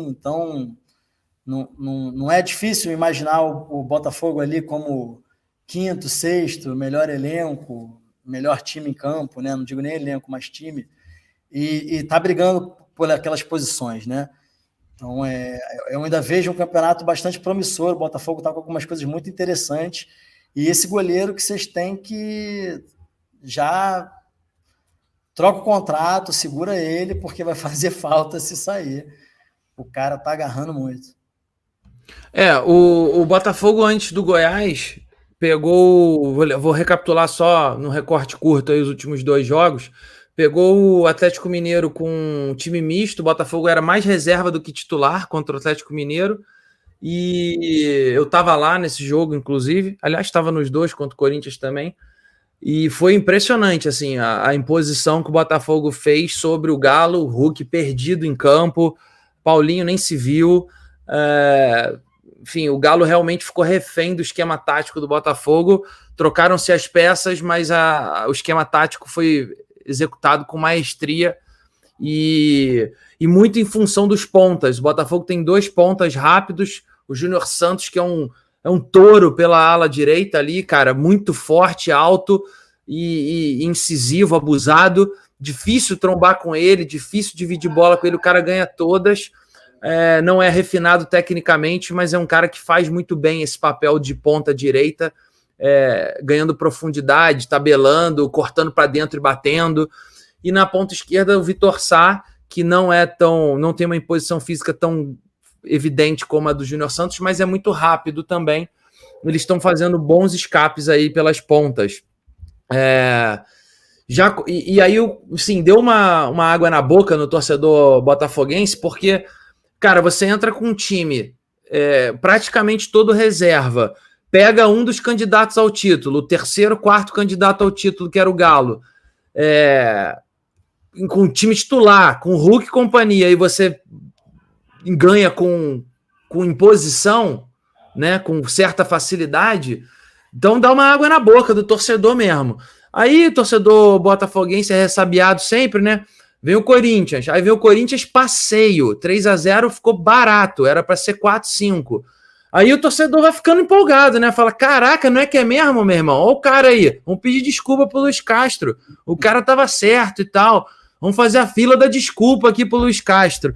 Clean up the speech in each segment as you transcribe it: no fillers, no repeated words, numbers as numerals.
Então, não é difícil imaginar o Botafogo ali como quinto, sexto, melhor elenco, melhor time em campo, né? Não digo nem elenco, mas time, e tá brigando por aquelas posições, né? Então, eu ainda vejo um campeonato bastante promissor. O Botafogo está com algumas coisas muito interessantes. E esse goleiro que vocês têm que já troca o contrato, segura ele, porque vai fazer falta se sair. O cara tá agarrando muito. O Botafogo antes do Goiás pegou. Vou recapitular só no recorte curto aí os últimos 2 jogos. Pegou o Atlético Mineiro com um time misto. O Botafogo era mais reserva do que titular contra o Atlético Mineiro. E eu estava lá nesse jogo, inclusive. Aliás, estava nos dois contra o Corinthians também. E foi impressionante assim a imposição que o Botafogo fez sobre o Galo. O Hulk perdido em campo. Paulinho nem se viu. Enfim, o Galo realmente ficou refém do esquema tático do Botafogo. Trocaram-se as peças, mas o esquema tático foi executado com maestria e muito em função dos pontas. O Botafogo tem 2 pontas rápidos. O Júnior Santos, que é um touro pela ala direita ali, cara, muito forte, alto e incisivo, abusado. Difícil trombar com ele, difícil dividir bola com ele, o cara ganha todas. Não é refinado tecnicamente, mas é um cara que faz muito bem esse papel de ponta direita, ganhando profundidade, tabelando, cortando para dentro e batendo. E na ponta esquerda, o Vitor Sá, que não tem uma imposição física tão evidente como a do Júnior Santos, mas é muito rápido também. Eles estão fazendo bons escapes aí pelas pontas. E aí, sim, deu uma água na boca no torcedor botafoguense, porque, cara, você entra com um time praticamente todo reserva, pega um dos candidatos ao título, o terceiro, quarto candidato ao título, que era o Galo, com o time titular, com o Hulk e companhia, e você ganha com imposição, né, com certa facilidade, então dá uma água na boca do torcedor mesmo. Aí o torcedor botafoguense é ressabiado sempre, né? Vem o Corinthians, aí vem o Corinthians passeio, 3-0 ficou barato, era para ser 4-5. Aí o torcedor vai ficando empolgado, né? Fala, caraca, não é que é mesmo, meu irmão? Olha o cara aí, vamos pedir desculpa pro Luiz Castro, o cara tava certo e tal, vamos fazer a fila da desculpa aqui pro Luiz Castro.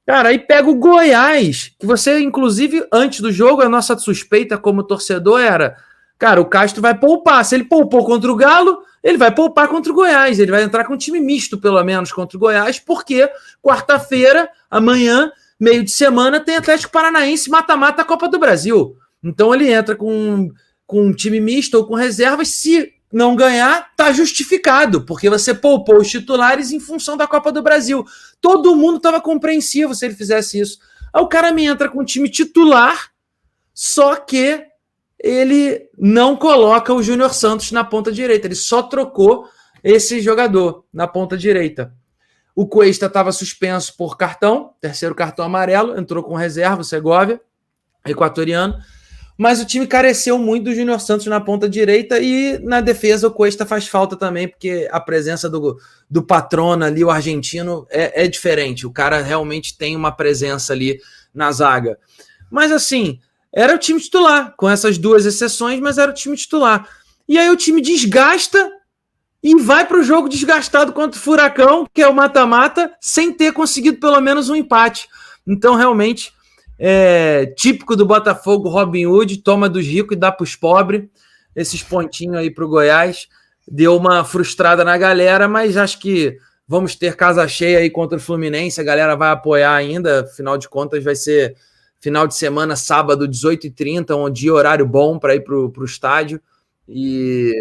Cara, aí pega o Goiás, que você, inclusive, antes do jogo, a nossa suspeita como torcedor era, cara, o Castro vai poupar. Se ele poupou contra o Galo, ele vai poupar contra o Goiás. Ele vai entrar com um time misto, pelo menos, contra o Goiás, porque quarta-feira, amanhã, meio de semana, tem Atlético Paranaense mata-mata a Copa do Brasil. Então ele entra com um time misto ou com reservas. Se não ganhar, tá justificado, porque você poupou os titulares em função da Copa do Brasil. Todo mundo estava compreensivo se ele fizesse isso. Aí o cara me entra com um time titular, só que ele não coloca o Júnior Santos na ponta direita, ele só trocou esse jogador na ponta direita. O Cuesta estava suspenso por cartão, terceiro cartão amarelo, entrou com reserva, o Segovia, equatoriano, mas o time careceu muito do Júnior Santos na ponta direita e na defesa o Cuesta faz falta também, porque a presença do patrono ali, o argentino, é diferente. O cara realmente tem uma presença ali na zaga. Mas assim, era o time titular, com essas 2 exceções, mas era o time titular. E aí o time desgasta e vai para o jogo desgastado contra o Furacão, que é o mata-mata, sem ter conseguido pelo menos um empate. Então, realmente, típico do Botafogo, Robin Hood, toma dos ricos e dá para os pobres. Esses pontinhos aí para o Goiás. Deu uma frustrada na galera, mas acho que vamos ter casa cheia aí contra o Fluminense. A galera vai apoiar ainda, afinal de contas vai ser final de semana, sábado, 18h30, um dia horário bom para ir para o estádio. E,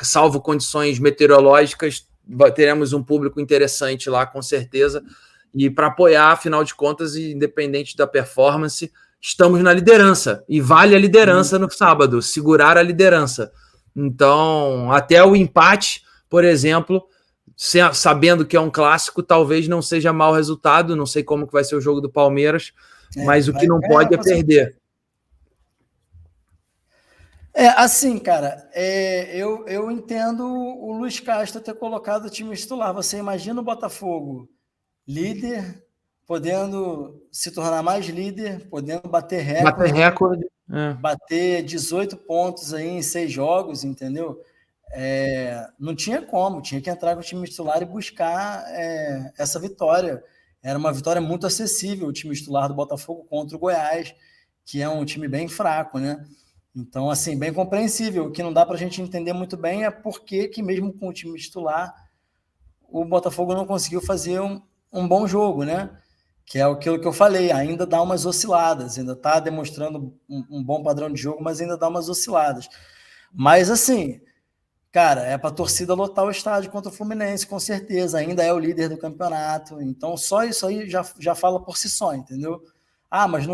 salvo condições meteorológicas, teremos um público interessante lá, com certeza. E para apoiar, afinal de contas, independente da performance, estamos na liderança. E vale a liderança no sábado, segurar a liderança. Então, até o empate, por exemplo, sabendo que é um clássico, talvez não seja mau resultado. Não sei como que vai ser o jogo do Palmeiras, mas o que não pode é perder. Assim, cara, eu entendo o Luiz Castro ter colocado o time titular. Você imagina o Botafogo líder, podendo se tornar mais líder, podendo bater Bater recorde, recorde. bater 18 pontos aí em 6 jogos, entendeu? Não tinha como, tinha que entrar com o time titular e buscar essa vitória. Era uma vitória muito acessível, o time titular do Botafogo contra o Goiás, que é um time bem fraco, né? Então, assim, bem compreensível. O que não dá para a gente entender muito bem é por que mesmo com o time titular, o Botafogo não conseguiu fazer um bom jogo, né? Que é aquilo que eu falei, ainda dá umas osciladas, ainda está demonstrando um bom padrão de jogo, mas ainda dá umas osciladas. Mas, assim, cara, é para a torcida lotar o estádio contra o Fluminense, com certeza. Ainda é o líder do campeonato. Então, só isso aí já fala por si só, entendeu? Ah, mas não